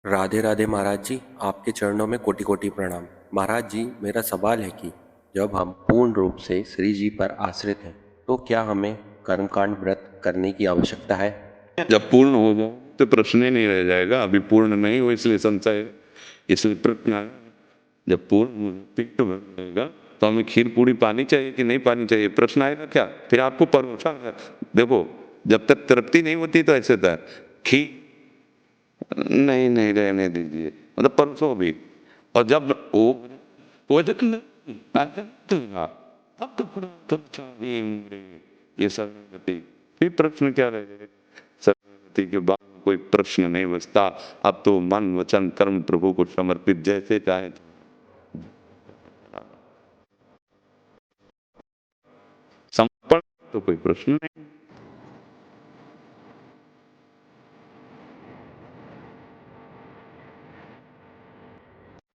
राधे राधे महाराज जी, आपके चरणों में कोटि कोटि प्रणाम। महाराज जी, मेरा सवाल है कि जब हम पूर्ण रूप से श्री जी पर आश्रित हैं तो क्या हमें कर्मकांड व्रत करने की आवश्यकता है? जब पूर्ण हो जाओ तो प्रश्न ही नहीं रह जाएगा। अभी पूर्ण नहीं हो इसलिए संशय है, इसलिए प्रश्न आया। जब पूर्ण पेट भर जाएगा तो हमें खीर पूरी पानी चाहिए कि नहीं पानी चाहिए, प्रश्न आएगा क्या? फिर आपको परोसा है। देखो, जब तक तृप्ति नहीं होती तो ऐसे था खीर नहीं नहीं रहने दीजिए, मतलब परसों भी। और जब वो अब तो पूरा ये सरस्वती, फिर प्रश्न क्या रह जाए? सरस्वती के बाद कोई प्रश्न नहीं बचता। अब तो मन वचन कर्म प्रभु को समर्पित, जैसे चाहे समर्पण, तो कोई प्रश्न नहीं।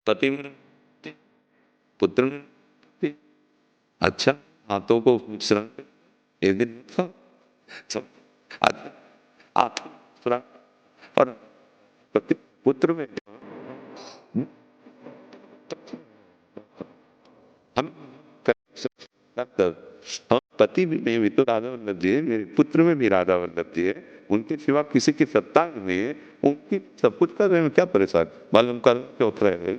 पति में पुत्र में, अच्छा, हाथों को विश्राम एक दिन सब आत्म और पति पुत्र में हम हम पति में भी तो राधा वल्लभ जी है, मेरे पुत्र में भी राधा वल्लभ जी है। उनके सिवा किसी की सत्ता नहीं है। उनकी सब कुछ कर रहे हैं, क्या परेशान? मालूम कर चौथ रहे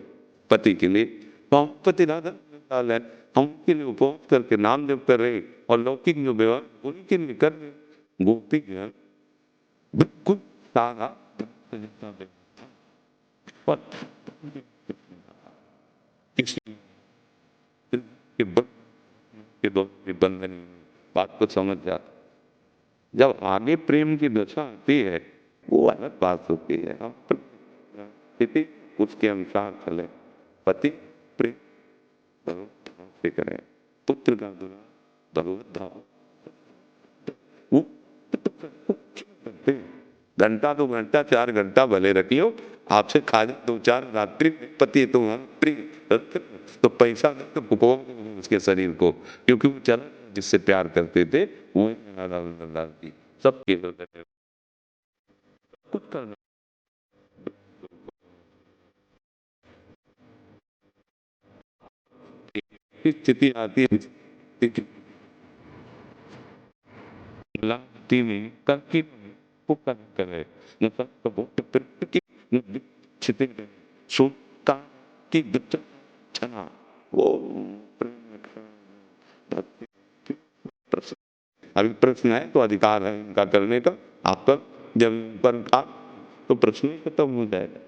पति के लिए, तो हम पति राधा डाल है, हम उनके लिए उपवास करके नाम जप कर रहे और लौकिक जो व्यवहार उनके लिए कर रहे। गोपी ज्ञान बिल्कुल सारा के दो बंधन बात को समझ जाता। जब आगे प्रेम की दशा आती है वो अलग बात होती है। हम स्थिति उसके अनुसार चले। पति प्रेम भगवत भाव से करें, पुत्र का दुरा भगवत भाव। वो घंटा 2 घंटा 4 घंटा भले रखियो, आपसे खा जाए 2 4 रात्रि पति तुम्हारा प्रिय तो पैसा तो उसके शरीर को, क्योंकि वो चला जिससे प्यार करते थे वो सब कुछ करना। स्थिति आती है में करके वो करे मतलब सुनता की छना वो अभी प्रश्न है तो अधिकार है इनका करने का। आपका जब पर था तो प्रश्न ही खत्म हो जाएगा।